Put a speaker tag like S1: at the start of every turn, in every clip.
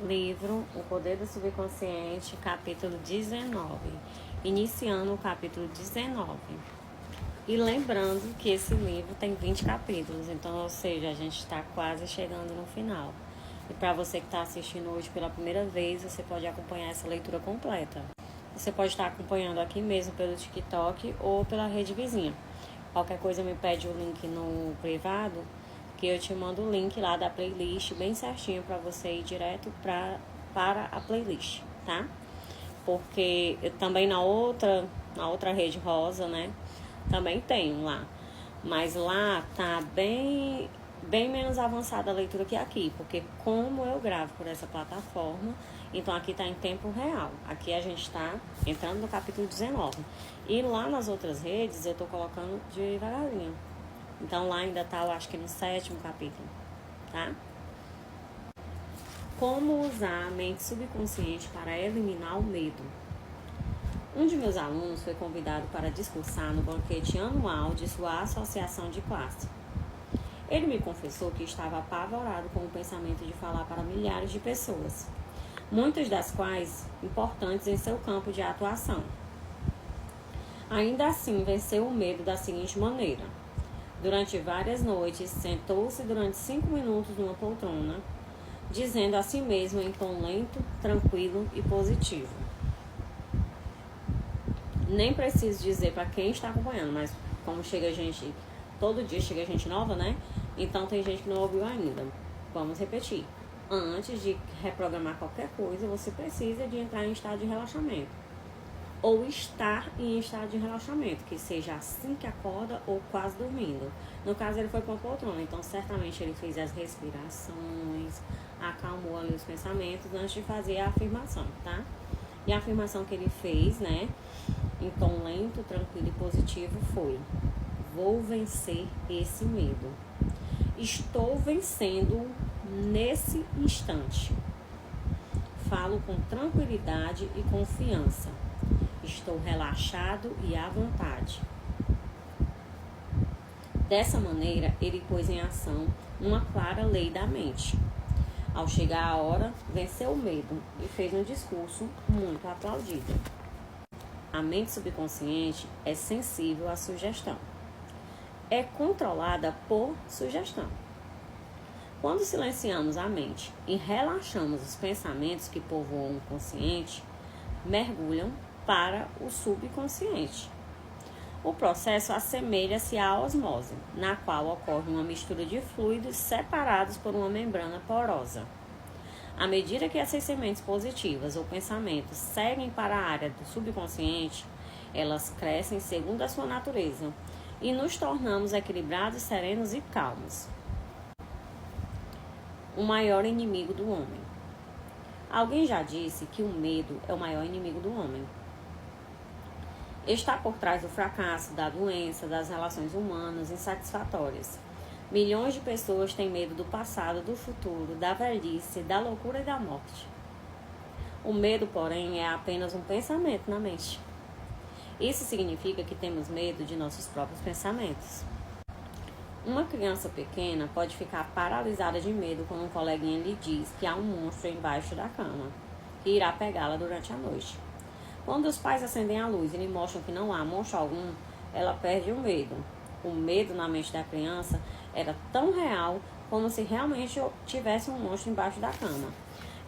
S1: Livro O Poder do Subconsciente, capítulo 19. Iniciando o capítulo 19. E lembrando que esse livro tem 20 capítulos, então, ou seja, a gente está quase chegando no final. E para você que está assistindo hoje pela primeira vez, você pode acompanhar essa leitura completa. Você pode estar acompanhando aqui mesmo pelo TikTok ou pela rede vizinha. Qualquer coisa me pede o link no privado, que eu te mando o link lá da playlist bem certinho para você ir direto para a playlist, tá? Porque eu também na outra rede rosa, né? Também tenho lá. Mas lá tá bem menos avançada a leitura que aqui, porque como eu gravo por essa plataforma, então aqui tá em tempo real. Aqui a gente tá entrando no capítulo 19. E lá nas outras redes eu tô colocando devagarinho. Então lá ainda tá, eu acho que no 7º capítulo, tá? Como usar a mente subconsciente para eliminar o medo. Um de meus alunos foi convidado para discursar no banquete anual de sua associação de classe. Ele me confessou que estava apavorado com o pensamento de falar para milhares de pessoas, muitas das quais importantes em seu campo de atuação. Ainda assim, venceu o medo da seguinte maneira. Durante várias noites, sentou-se durante 5 minutos numa poltrona, dizendo a si mesmo em tom lento, tranquilo e positivo. Nem preciso dizer para quem está acompanhando, mas como chega gente, todo dia chega gente nova, né? Então tem gente que não ouviu ainda. Vamos repetir. Antes de reprogramar qualquer coisa, você precisa de entrar em estado de relaxamento. Ou estar em estado de relaxamento, que seja assim que acorda ou quase dormindo. No caso, ele foi para uma poltrona, então certamente ele fez as respirações, acalmou ali os pensamentos antes de fazer a afirmação, tá? E a afirmação que ele fez, né, em tom lento, tranquilo e positivo foi: vou vencer esse medo. Estou vencendo nesse instante. Falo com tranquilidade e confiança. Estou relaxado e à vontade. Dessa maneira, ele pôs em ação uma clara lei da mente. Ao chegar a hora, venceu o medo e fez um discurso muito aplaudido. A mente subconsciente é sensível à sugestão. É controlada por sugestão. Quando silenciamos a mente e relaxamos os pensamentos que povoam o consciente, mergulham para o subconsciente. O processo assemelha-se à osmose, na qual ocorre uma mistura de fluidos separados por uma membrana porosa. À medida que essas sementes positivas ou pensamentos seguem para a área do subconsciente, elas crescem segundo a sua natureza e nos tornamos equilibrados, serenos e calmos. O maior inimigo do homem. Alguém já disse que o medo é o maior inimigo do homem. Está por trás do fracasso, da doença, das relações humanas insatisfatórias. Milhões de pessoas têm medo do passado, do futuro, da velhice, da loucura e da morte. O medo, porém, é apenas um pensamento na mente. Isso significa que temos medo de nossos próprios pensamentos. Uma criança pequena pode ficar paralisada de medo quando um coleguinha lhe diz que há um monstro embaixo da cama, que irá pegá-la durante a noite. Quando os pais acendem a luz e lhe mostram que não há monstro algum, ela perde o medo. O medo na mente da criança era tão real como se realmente tivesse um monstro embaixo da cama.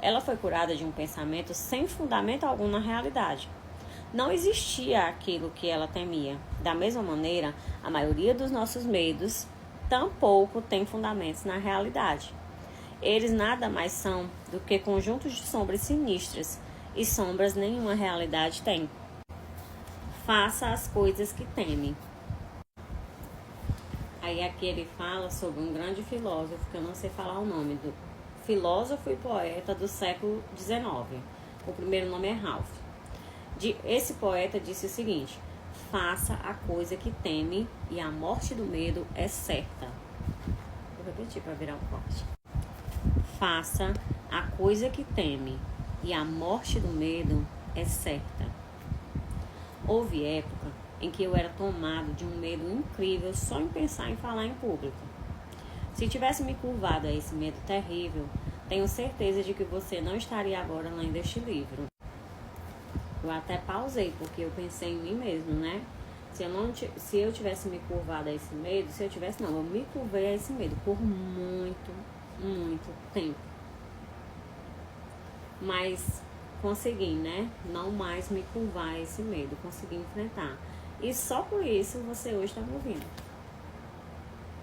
S1: Ela foi curada de um pensamento sem fundamento algum na realidade. Não existia aquilo que ela temia. Da mesma maneira, a maioria dos nossos medos tampouco tem fundamentos na realidade. Eles nada mais são do que conjuntos de sombras sinistras, e sombras nenhuma realidade tem. Faça as coisas que teme. Aí aqui ele fala sobre um grande filósofo, que eu não sei falar o nome, do filósofo e poeta do século XIX. O primeiro nome é Ralph. Esse poeta disse o seguinte: faça a coisa que teme e a morte do medo é certa. Vou repetir para virar um corte. Faça a coisa que teme e a morte do medo é certa. Houve época em que eu era tomado de um medo incrível só em pensar em falar em público. Se tivesse me curvado a esse medo terrível, Tenho certeza de que você não estaria agora lendo este livro. Eu até pausei, porque eu pensei em mim mesmo, né? Se eu tivesse me curvado a esse medo, eu me curvei a esse medo por muito, muito tempo. Mas consegui, né? Não mais me curvar a esse medo, consegui enfrentar. E só por isso você hoje está me ouvindo.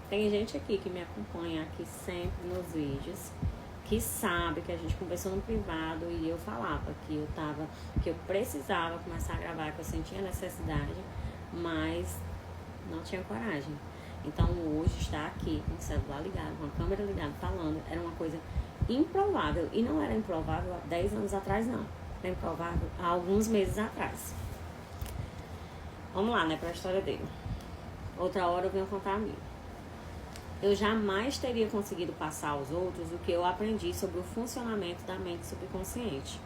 S1: Tem gente aqui que me acompanha aqui sempre nos vídeos, que sabe que a gente conversou no privado e eu falava que eu precisava começar a gravar, que eu sentia necessidade, mas não tinha coragem. Então hoje estar aqui com o celular ligado, com a câmera ligada, falando, era uma coisa improvável. E não era improvável há 10 anos atrás, não. Era improvável há alguns meses atrás. Vamos lá, né, para a história dele. Outra hora eu venho contar a minha. Eu jamais teria conseguido passar aos outros o que eu aprendi sobre o funcionamento da mente subconsciente.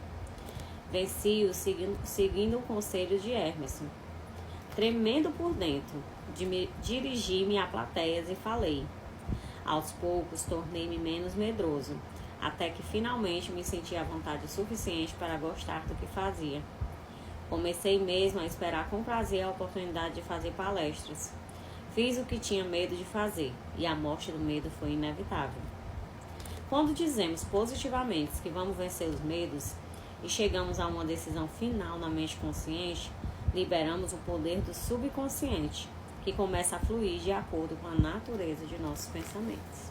S1: Venci-o seguindo o conselho de Hermes. Tremendo por dentro, dirigi-me a plateias e falei. Aos poucos, tornei-me menos medroso, até que finalmente me senti à vontade suficiente para gostar do que fazia. Comecei mesmo a esperar com prazer a oportunidade de fazer palestras. Fiz o que tinha medo de fazer, e a morte do medo foi inevitável. Quando dizemos positivamente que vamos vencer os medos e chegamos a uma decisão final na mente consciente, liberamos o poder do subconsciente, que começa a fluir de acordo com a natureza de nossos pensamentos.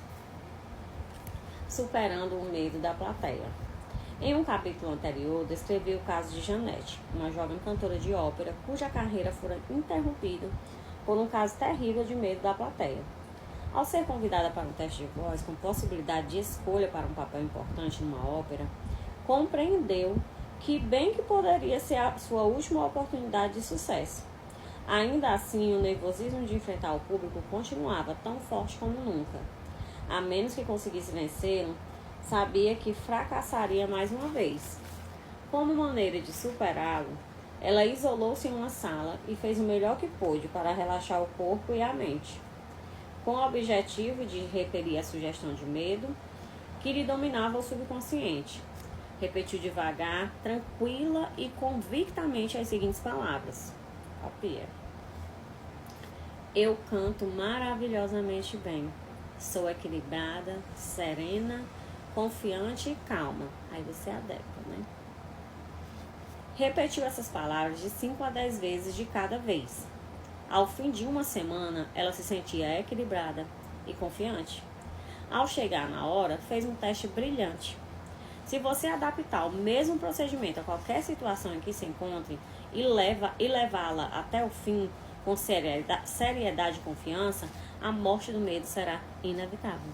S1: Superando o medo da plateia. Em um capítulo anterior, descrevi o caso de Janete, uma jovem cantora de ópera cuja carreira fora interrompida por um caso terrível de medo da plateia. Ao ser convidada para um teste de voz com possibilidade de escolha para um papel importante numa ópera, compreendeu que bem que poderia ser a sua última oportunidade de sucesso. Ainda assim, o nervosismo de enfrentar o público continuava tão forte como nunca. A menos que conseguisse vencê-lo, sabia que fracassaria mais uma vez. Como maneira de superá-lo, ela isolou-se em uma sala e fez o melhor que pôde para relaxar o corpo e a mente, com o objetivo de repelir a sugestão de medo que lhe dominava o subconsciente. Repetiu devagar, tranquila e convictamente as seguintes palavras. Copia. Eu canto maravilhosamente bem. Sou equilibrada, serena, confiante e calma. Aí você adequa, né? Repetiu essas palavras de 5 a 10 vezes de cada vez. Ao fim de uma semana, ela se sentia equilibrada e confiante. Ao chegar na hora, fez um teste brilhante. Se você adaptar o mesmo procedimento a qualquer situação em que se encontre e levá-la até o fim com seriedade e confiança, a morte do medo será inevitável.